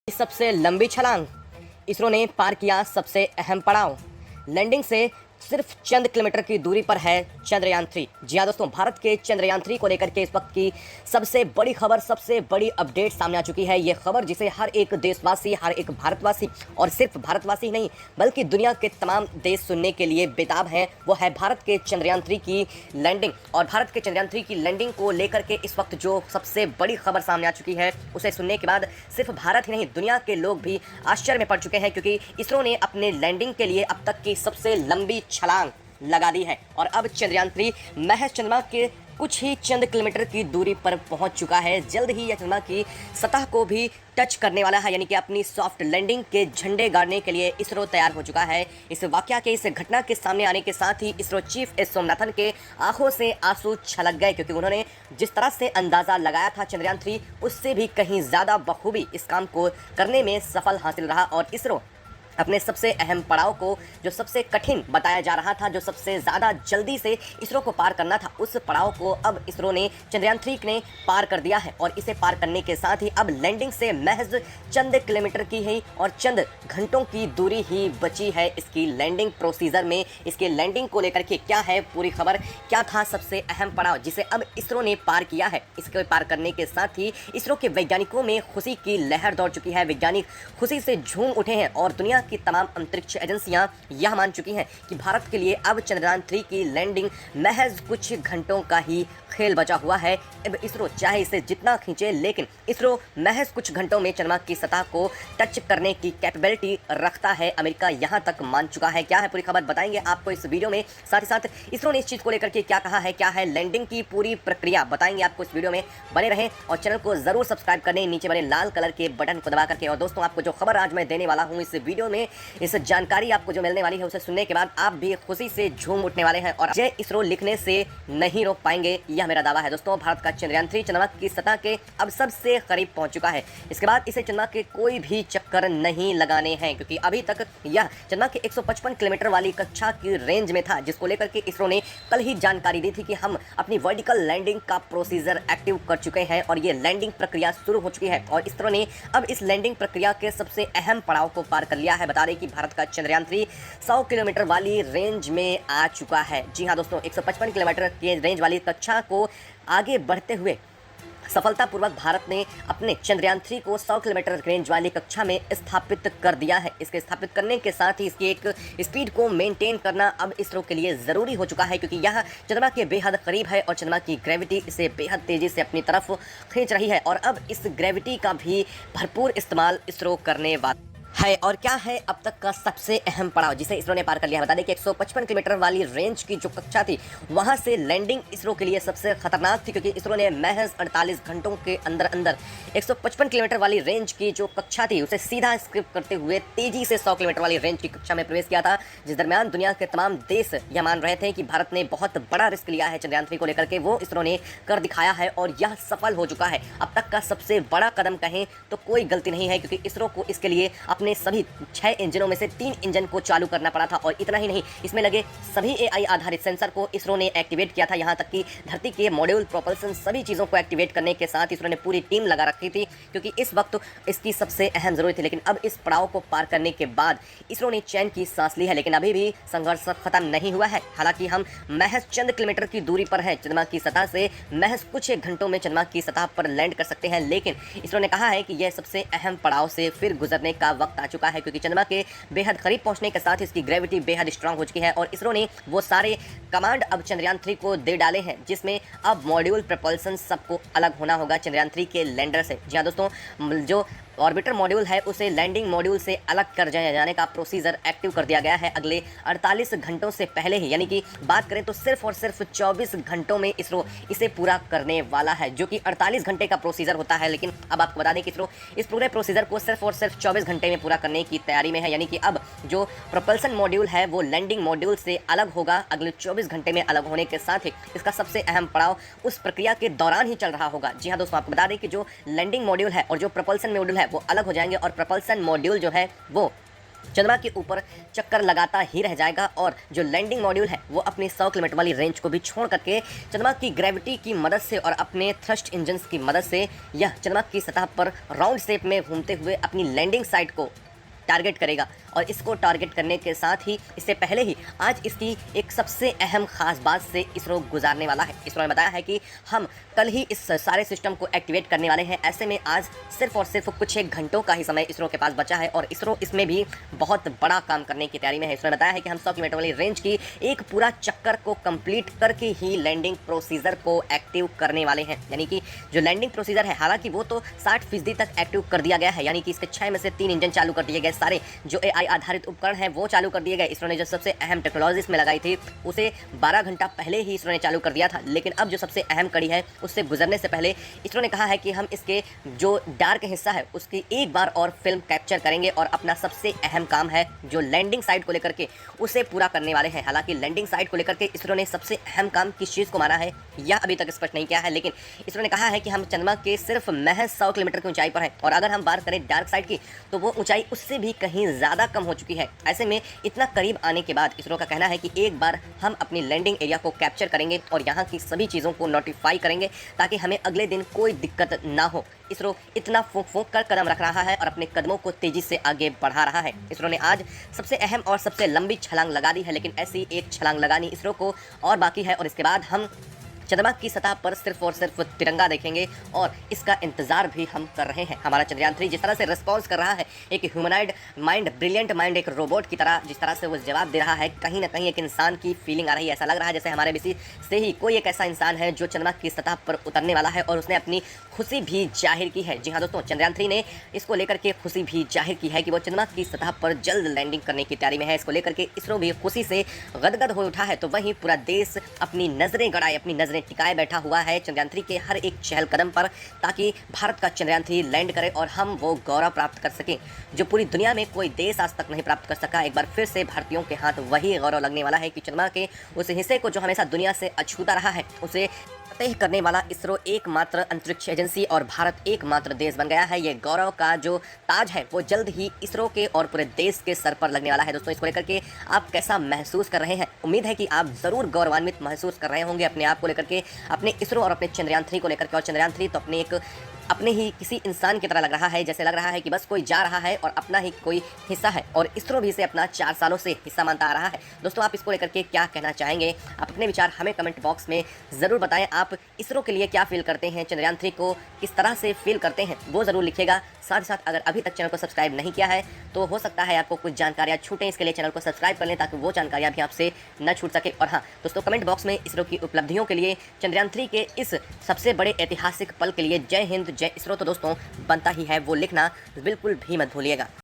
सबसे लंबी छलांग, इसरो ने पार किया सबसे अहम पड़ाव। लैंडिंग से सिर्फ चंद किलोमीटर की दूरी पर है चंद्रयान-3। जी हाँ दोस्तों, भारत के चंद्रयान-3 को लेकर के इस वक्त की सबसे बड़ी खबर, सबसे बड़ी अपडेट सामने आ चुकी है। ये खबर जिसे हर एक देशवासी, हर एक भारतवासी, और सिर्फ भारतवासी नहीं बल्कि दुनिया के तमाम देश सुनने के लिए बेताब हैं, वो है भारत के चंद्रयान-3 की लैंडिंग। और भारत के चंद्रयान-3 की लैंडिंग को लेकर के इस वक्त जो सबसे बड़ी खबर सामने आ चुकी है, उसे सुनने के बाद सिर्फ भारत ही नहीं दुनिया के लोग भी आश्चर्य में पड़ चुके हैं, क्योंकि इसरो ने अपने लैंडिंग के लिए अब तक की सबसे लंबी छलांग लगा दी है। और अब चंद्रयान-3 महज चंद्रमा के कुछ ही चंद किलोमीटर की दूरी पर पहुंच चुका है। जल्द ही यह चंद्रमा की सतह को भी टच करने वाला है, यानी कि अपनी सॉफ्ट लैंडिंग के झंडे गाड़ने के लिए इसरो तैयार हो चुका है। इस वाकया के, इस घटना के सामने आने के साथ ही इसरो चीफ एस सोमनाथन के आंखों से आंसू छलक गए, क्योंकि उन्होंने जिस तरह से अंदाजा लगाया था चंद्रयान-3, उससे भी कहीं ज़्यादा बखूबी इस काम को करने में सफल हासिल रहा। और इसरो अपने सबसे अहम पड़ाव को, जो सबसे कठिन बताया जा रहा था, जो सबसे ज़्यादा जल्दी से इसरो को पार करना था, उस पड़ाव को अब इसरो ने चंद्रयान-3 ने पार कर दिया है। और इसे पार करने के साथ ही अब लैंडिंग से महज चंद किलोमीटर की ही और चंद घंटों की दूरी ही बची है इसकी लैंडिंग प्रोसीजर में। इसके लैंडिंग को लेकर के क्या है पूरी खबर, क्या था सबसे अहम पड़ाव जिसे अब इसरो ने पार किया है। इसके पार करने के साथ ही इसरो के वैज्ञानिकों में खुशी की लहर दौड़ चुकी है। वैज्ञानिक खुशी से झूम उठे हैं और दुनिया की तमाम अंतरिक्ष एजेंसियां यह मान चुकी हैं कि भारत के लिए अब चंद्रयान-3 की लैंडिंग महज कुछ घंटों का ही खेल बचा हुआ है। अब इसरो चाहे इसे जितना खींचे, लेकिन इसरो महज कुछ घंटों में चंद्रमा की सतह को टच करने की कैपेबिलिटी रखता है। अमेरिका यहां तक मान चुका है। क्या है पूरी खबर बताएंगे आपको इस वीडियो में। साथ ही साथ इसरो ने इस चीज़ को लेकर के क्या कहा है, क्या है लैंडिंग की पूरी प्रक्रिया, बताएंगे आपको इस वीडियो में। बने रहें और चैनल को जरूर सब्सक्राइब करने नीचे बने लाल कलर के बटन को दबा करके। और दोस्तों, आपको जो खबर आज मैं देने वाला हूँ इस वीडियो में, इस जानकारी आपको जो मिलने वाली है, उसे सुनने के बाद आप भी खुशी से झूम उठने वाले हैं और जय इसरो लिखने से नहीं रोक पाएंगे, यह मेरा दावा है। दोस्तों, भारत का चंद्रयान-3 चंद्रमा की सतह के अब सबसे करीब पहुंच चुका है। इसके बाद इसे चंद्रमा के कोई भी चक्कर नहीं लगाने हैं, क्योंकि अभी तक यह चंद्रमा के 155 किलोमीटर वाली कक्षा की रेंज में था, जिसको लेकर के इसरो ने कल ही जानकारी दी थी कि हम अपनी वर्टिकल लैंडिंग का प्रोसीजर एक्टिव कर चुके हैं और ये लैंडिंग प्रक्रिया शुरू हो चुकी है। और इसरो ने अब इस लैंडिंग प्रक्रिया के सबसे अहम पड़ाव को पार कर लिया है। बता दें कि भारत का चंद्रयान-3 100 किलोमीटर वाली रेंज में आ चुका है। जी हाँ दोस्तों, 155 किलोमीटर की रेंज वाली कक्षा को आगे बढ़ते हुए सफलतापूर्वक भारत ने अपने चंद्रयान-3 को 100 किलोमीटर रेंज वाली कक्षा में स्थापित कर दिया है। इसके स्थापित करने के साथ ही इसकी एक स्पीड को मेंटेन करना अब इसरो के लिए ज़रूरी हो चुका है, क्योंकि यह चंद्रमा के बेहद करीब है और चंद्रमा की ग्रेविटी इसे बेहद तेज़ी से अपनी तरफ खींच रही है। और अब इस ग्रेविटी का भी भरपूर इस्तेमाल इसरो करने वाला है। और क्या है अब तक का सबसे अहम पड़ाव जिसे इसरो ने पार कर लिया है। बता दें कि 155 किलोमीटर वाली रेंज की जो कक्षा थी, वहां से लैंडिंग इसरो के लिए सबसे खतरनाक थी, क्योंकि इसरो ने महज 48 घंटों के अंदर अंदर 155 किलोमीटर वाली रेंज की जो कक्षा थी, उसे सीधा स्किप करते हुए तेजी से 100 किलोमीटर वाली रेंज की कक्षा में प्रवेश किया था, जिस दरमियान दुनिया के तमाम देश यह मान रहे थे कि भारत ने बहुत बड़ा रिस्क लिया है चंद्रयान-3 को लेकर के। वो इसरो ने कर दिखाया है और यह सफल हो चुका है। अब तक का सबसे बड़ा कदम कहें तो कोई गलती नहीं है, क्योंकि इसरो को इसके लिए अपने सभी 6 इंजनों में से 3 इंजन को चालू करना पड़ा था। और इतना ही नहीं, इसमें लगे सभी एआई आधारित सेंसर को इसरो ने एक्टिवेट किया था। यहां तक कि धरती के मॉड्यूल, प्रोपल्सन, सभी चीज़ों को एक्टिवेट करने के साथ इसरो ने पूरी टीम लगा रखी थी, क्योंकि इस वक्त इसकी सबसे अहम जरूरत थी। लेकिन अब इस पड़ाव को पार करने के बाद इसरो ने चैन की सांस ली है, लेकिन अभी भी संघर्ष खत्म नहीं हुआ है। हालांकि हम महज चंद किलोमीटर की दूरी पर हैं चंद्रमा की सतह से, महज कुछ एक घंटों में चंद्रमा की सतह पर लैंड कर सकते हैं। लेकिन इसरो ने कहा है कि यह सबसे अहम पड़ाव से फिर गुजरने का वक्त आ चुका है, क्योंकि चंद्रमा के बेहद करीब पहुंचने के साथ इसकी ग्रेविटी बेहद स्ट्रांग हो चुकी है। और इसरो ने वो सारे कमांड अब चंद्रयान-3 को दे डाले हैं, जिसमें अब मॉड्यूल, प्रपल्सन सबको अलग होना होगा चंद्रयान-3 के लैंडर से। जी हाँ दोस्तों, जो ऑर्बिटर मॉड्यूल है उसे लैंडिंग मॉड्यूल से अलग कर जाने का प्रोसीजर एक्टिव कर दिया गया है अगले 48 घंटों से पहले ही, यानी कि बात करें तो सिर्फ और सिर्फ 24 घंटों में इसरो इसे पूरा करने वाला है, जो कि 48 घंटे का प्रोसीजर होता है। लेकिन अब आपको बता दें कि इसरो इस पूरे प्रोसीजर को सिर्फ और सिर्फ 24 घंटे में पूरा करने की तैयारी में है, यानी कि अब जो प्रोपल्सन मॉड्यूल है वो लैंडिंग मॉड्यूल से अलग होगा अगले 24 घंटे में। अलग होने के साथ ही इसका सबसे अहम पड़ाव उस प्रक्रिया के दौरान ही चल रहा होगा। जी हाँ दोस्तों, आपको बता दें कि जो लैंडिंग मॉड्यूल है और जो प्रोपल्सन मॉड्यूल है वो अलग हो जाएंगे, और प्रोपल्सन मॉड्यूल जो है वो चंद्रमा के ऊपर चक्कर लगाता ही रह जाएगा और जो लैंडिंग मॉड्यूल है वो अपनी 100 किलोमीटर वाली रेंज को भी छोड़ करके चंद्रमा की ग्रेविटी की मदद से और अपने थ्रस्ट इंजन्स की मदद से यह चंद्रमा की सतह पर राउंड शेप में घूमते हुए अपनी लैंडिंग साइट को टारगेट करेगा। और इसको टारगेट करने के साथ ही इससे पहले ही आज इसकी एक सबसे अहम खास बात से इसरो गुजारने वाला है। इसरो ने बताया है कि हम कल ही इस सारे सिस्टम को एक्टिवेट करने वाले हैं। ऐसे में आज सिर्फ और सिर्फ कुछ एक घंटों का ही समय इसरो के पास बचा है और इसरो इसमें भी बहुत बड़ा काम करने की तैयारी में है। इसरो ने बताया है कि हम 100 किलोमीटर वाली रेंज की एक पूरा चक्कर को कंप्लीट करके ही लैंडिंग प्रोसीजर को एक्टिव करने वाले हैं। यानी कि जो लैंडिंग प्रोसीजर है, हालांकि वो तो 60% तक एक्टिव कर दिया गया है, यानी कि इसके 6 में से 3 इंजन चालू कर दिए गए, सारे जो AI आधारित उपकरण हैं वो चालू कर दिए गए। इसरो ने जो सबसे अहम टेक्नोलॉजी इसमें लगाई थी उसे 12 घंटा पहले ही इसरो ने चालू कर दिया था। लेकिन अब जो सबसे अहम कड़ी है उससे गुजरने से पहले इसरो ने कहा है कि हम इसके जो डार्क हिस्सा है उसकी एक बार और फिल्म कैप्चर करेंगे और अपना सबसे अहम काम है जो लैंडिंग साइट को लेकर के उसे पूरा करने वाले हैं। हालांकि लैंडिंग साइट को लेकर के इसरो ने सबसे अहम काम किस चीज़ को माना है यह अभी तक स्पष्ट नहीं किया है, लेकिन इसरो ने कहा है कि हम चंद्रमा के सिर्फ महज 100 किलोमीटर की ऊंचाई पर हैं और अगर हम बात करें डार्क साइड की तो वो ऊंचाई उससे भी कहीं ज़्यादा कम हो चुकी है। ऐसे में इतना करीब आने के बाद इसरो का कहना है कि एक बार हम अपनी लैंडिंग एरिया को कैप्चर करेंगे और यहाँ की सभी चीज़ों को नोटिफाई करेंगे ताकि हमें अगले दिन कोई दिक्कत ना हो। इसरो इतना फूंक फूंक कर कदम रख रहा है और अपने कदमों को तेजी से आगे बढ़ा रहा है। इसरो ने आज सबसे अहम और सबसे लंबी छलांग लगा दी है, लेकिन ऐसी एक छलांग लगानी इसरो को और बाकी है और इसके बाद हम चंद्रमा की सतह पर सिर्फ और सिर्फ तिरंगा देखेंगे और इसका इंतजार भी हम कर रहे हैं। हमारा चंद्रयान 3 जिस तरह से रिस्पॉन्स कर रहा है, एक ह्यूमनॉइड माइंड, ब्रिलियंट माइंड, एक रोबोट की तरह जिस तरह से वो जवाब दे रहा है, कहीं ना कहीं एक इंसान की फीलिंग आ रही है। ऐसा लग रहा है जैसे हमारे बीच से ही कोई एक ऐसा इंसान है जो चंद्रमा की सतह पर उतरने वाला है और उसने अपनी खुशी भी जाहिर की है। जी हाँ दोस्तों, चंद्रयान 3 ने इसको लेकर के खुशी भी जाहिर की है कि वो चंद्रमा की सतह पर जल्द लैंडिंग करने की तैयारी में है। इसको लेकर के इसरो भी खुशी से गदगद हो उठा है, तो वहीं पूरा देश अपनी नजरें गड़ाए, अपनी नजरें टिकाए बैठा हुआ है चंद्रयान 3 के हर एक चहल कदम पर, ताकि भारत का चंद्रयान 3 लैंड करे और हम वो गौरव प्राप्त कर सकें जो पूरी दुनिया में कोई देश आज तक नहीं प्राप्त कर सका। एक बार फिर से भारतीयों के हाथ वही गौरव लगने वाला है कि चंद्रमा के उस हिस्से को जो हमेशा दुनिया से अछूता रहा है उसे फतेह करने वाला इसरो एकमात्र अंतरिक्ष एजेंसी और भारत एकमात्र देश बन गया है। ये गौरव का जो ताज है वो जल्द ही इसरो के और पूरे देश के सर पर लगने वाला है। दोस्तों, इसको लेकर के आप कैसा महसूस कर रहे हैं? उम्मीद है कि आप जरूर गौरवान्वित महसूस कर रहे होंगे अपने आप को लेकर के, अपने इसरो और अपने चंद्रयान 3 को लेकर के। और चंद्रयान 3 तो अपने ही किसी इंसान की तरह लग रहा है, जैसे लग रहा है कि बस कोई जा रहा है और अपना ही कोई हिस्सा है, और इसरो भी इसे अपना 4 सालों से हिस्सा मानता आ रहा है। दोस्तों, आप इसको लेकर के क्या कहना चाहेंगे? आप अपने विचार हमें कमेंट बॉक्स में ज़रूर बताएं। आप इसरो के लिए क्या फील करते हैं, चंद्रयान 3 को किस तरह से फील करते हैं, वो ज़रूर लिखिएगा। साथ ही साथ अगर अभी तक चैनल को सब्सक्राइब नहीं किया है तो हो सकता है आपको कुछ जानकारियाँ छूटें, इसके लिए चैनल को सब्सक्राइब कर लें ताकि वो जानकारियाँ भी आपसे न छूट सके। और हाँ दोस्तों, कमेंट बॉक्स में इसरो की उपलब्धियों के लिए, चंद्रयान 3 के इस सबसे बड़े ऐतिहासिक पल के लिए जय हिंद, जय इसरो तो दोस्तों बनता ही है वो लिखना बिल्कुल भी मत भूलिएगा।